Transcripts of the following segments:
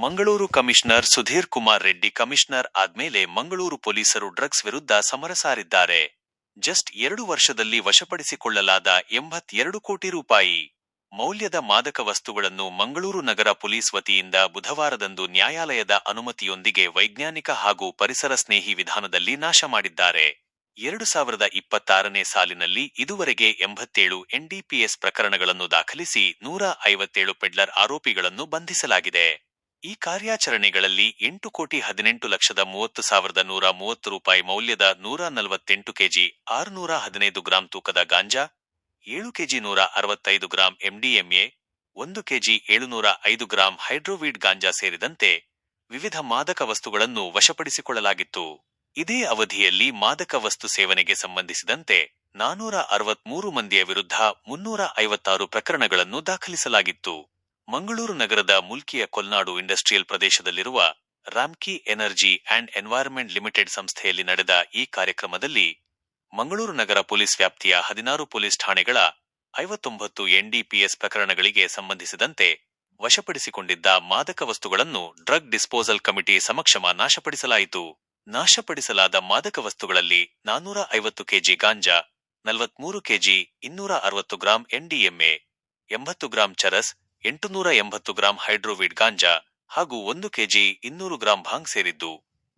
Mangaluru commissioner Sudhir Kumar Reddy commissioner ಆದ್ಮೇಲೆ ಮಂಗಳೂರು ಪೊಲೀಸರು drugs ವಿರುದ್ಧ ಸಮರ ಸಾರಿದ್ದಾರೆ. ಜಸ್ಟ್ 2 ವರ್ಷದಲ್ಲಿ ವಶಪಡಿಸಿಕೊಳ್ಳಲಾದ 82 ಕೋಟಿ ರೂಪಾಯಿ ಮೌಲ್ಯದ ಮಾದಕ ವಸ್ತುಗಳನ್ನು ಮಂಗಳೂರು ನಗರ ಪೊಲೀಸ್ ವತಿಯಿಂದ ಬುಧವಾರದಂದು ನ್ಯಾಯಾಲಯದ ಅನುಮತಿಯೊಂದಿಗೆ ವೈಜ್ಞಾನಿಕ ಹಾಗೂ ಪರಿಸರ ಸ್ನೇಹಿ ವಿಧಾನದಲ್ಲಿ ನಾಶ ಮಾಡಿದ್ದಾರೆ. 2026ನೇ ಸಾಲಿನಲ್ಲಿ ಇದುವರೆಗೆ 87 NDPS ಪ್ರಕರಣಗಳನ್ನು ದಾಖಲಿಸಿ 157 ಪೆಡ್ಲರ್ ಆರೋಪಿಗಳನ್ನು ಬಂಧಿಸಲಾಗಿದೆ. ಈ ಕಾರ್ಯಾಚರಣೆಗಳಲ್ಲಿ 8,18,30,130 ರೂಪಾಯಿ ಮೌಲ್ಯದ 148 ಕೆಜಿ 615 ಗ್ರಾಂ ತೂಕದ ಗಾಂಜಾ, 7 KG 165 gram MDMA, 1 KG 705 gram hydro weed ಗಾಂಜಾ ಸೇರಿದಂತೆ ವಿವಿಧ ಮಾದಕ ವಸ್ತುಗಳನ್ನು ವಶಪಡಿಸಿಕೊಳ್ಳಲಾಗಿತ್ತು. ಇದೇ ಅವಧಿಯಲ್ಲಿ ಮಾದಕ ವಸ್ತು ಸೇವನೆಗೆ ಸಂಬಂಧಿಸಿದಂತೆ 463 ಮಂದಿಯ ವಿರುದ್ಧ 356 ಪ್ರಕರಣಗಳನ್ನು ದಾಖಲಿಸಲಾಗಿತ್ತು. ಮಂಗಳೂರು ನಗರದ ಮುಲ್ಕಿಯ ಕೊಲ್ನಾಡು ಇಂಡಸ್ಟ್ರಿಯಲ್ ಪ್ರದೇಶದಲ್ಲಿರುವ Ramky energy and environment limited ಸಂಸ್ಥೆಯಲ್ಲಿ ನಡೆದ ಈ ಕಾರ್ಯಕ್ರಮದಲ್ಲಿ ಮಂಗಳೂರು ನಗರ ಪೊಲೀಸ್ ವ್ಯಾಪ್ತಿಯ 16 ಪೊಲೀಸ್ ಠಾಣೆಗಳ 59 NDPS ಪ್ರಕರಣಗಳಿಗೆ ಸಂಬಂಧಿಸಿದಂತೆ ವಶಪಡಿಸಿಕೊಂಡಿದ್ದ ಮಾದಕ ವಸ್ತುಗಳನ್ನು ಡ್ರಗ್ ಡಿಸ್ಪೋಸಲ್ ಕಮಿಟಿ ಸಮಕ್ಷಮ ನಾಶಪಡಿಸಲಾಯಿತು. ನಾಶಪಡಿಸಲಾದ ಮಾದಕ ವಸ್ತುಗಳಲ್ಲಿ 450 ಕೆಜಿ ಗಾಂಜಾ, 43 KG 260 gram MDMA, 80 gram charas, 880 gram hydro weed ಗಾಂಜಾ ಹಾಗೂ 1 ಕೆಜಿ 200 ಗ್ರಾಂ ಭಾಂಗ್ ಸೇರಿದ್ದು,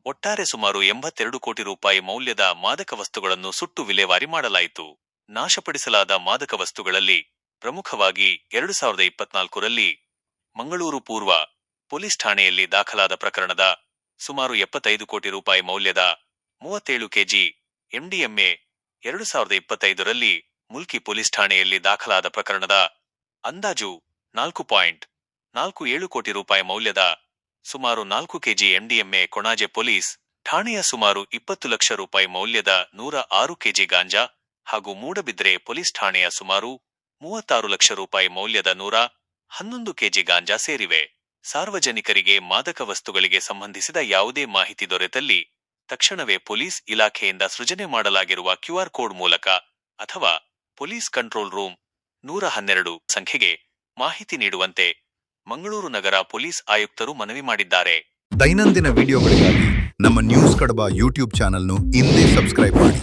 ಒಟ್ಟಾರೆ ಸುಮಾರು 82 ಕೋಟಿ ರೂಪಾಯಿ ಮೌಲ್ಯದ ಮಾದಕ ವಸ್ತುಗಳನ್ನು ಸುಟ್ಟು ವಿಲೇವಾರಿ ಮಾಡಲಾಯಿತು. ನಾಶಪಡಿಸಲಾದ ಮಾದಕ ವಸ್ತುಗಳಲ್ಲಿ ಪ್ರಮುಖವಾಗಿ 2024ರಲ್ಲಿ ಮಂಗಳೂರು ಪೂರ್ವ ಪೊಲೀಸ್ ಠಾಣೆಯಲ್ಲಿ ದಾಖಲಾದ ಪ್ರಕರಣದ ಸುಮಾರು 75 ಕೋಟಿ ರೂಪಾಯಿ ಮೌಲ್ಯದ 37 ಕೆಜಿ MDMA, 2025ರಲ್ಲಿ ಮುಲ್ಕಿ ಪೊಲೀಸ್ ಠಾಣೆಯಲ್ಲಿ ದಾಖಲಾದ ಪ್ರಕರಣದ ಅಂದಾಜು 4.47 ಕೋಟಿ ರೂಪಾಯಿ ಮೌಲ್ಯದ ಸುಮಾರು 4 ಕೆಜಿ MDMA, ಕೊಣಾಜೆ ಪೊಲೀಸ್ ಠಾಣೆಯ ಸುಮಾರು 20 ಲಕ್ಷ ರೂಪಾಯಿ ಮೌಲ್ಯದ 106 ಕೆಜಿ ಗಾಂಜಾ ಹಾಗೂ ಮೂಡಬಿದ್ರೆ ಪೊಲೀಸ್ ಠಾಣೆಯ ಸುಮಾರು 36 ಲಕ್ಷ ರೂಪಾಯಿ ಮೌಲ್ಯದ 111 ಕೆಜಿ ಗಾಂಜಾ ಸೇರಿವೆ. ಸಾರ್ವಜನಿಕರಿಗೆ ಮಾದಕ ವಸ್ತುಗಳಿಗೆ ಸಂಬಂಧಿಸಿದ ಯಾವುದೇ ಮಾಹಿತಿ ದೊರೆತಲ್ಲಿ ತಕ್ಷಣವೇ ಪೊಲೀಸ್ ಇಲಾಖೆಯಿಂದ ಸೃಜನೆ ಮಾಡಲಾಗಿರುವ QR ಕೋಡ್ ಮೂಲಕ ಅಥವಾ ಪೊಲೀಸ್ ಕಂಟ್ರೋಲ್ ರೂಮ್ 112 ಸಂಖ್ಯೆಗೆ ಮಾಹಿತಿ ನೀಡುವಂತೆ ಮಂಗಳೂರು ನಗರ ಪೊಲೀಸ್ ಆಯುಕ್ತರು ಮನವಿ ಮಾಡಿದ್ದಾರೆ. ದೈನಂದಿನ ವಿಡಿಯೋಗಳಿಗಾಗಿ ನಮ್ಮ ನ್ಯೂಸ್ ಕಡಬ ಯೂಟ್ಯೂಬ್ ಚಾನೆಲ್ను ಇಂದೇ ಸಬ್ಸ್ಕ್ರೈಬ್ ಮಾಡಿ.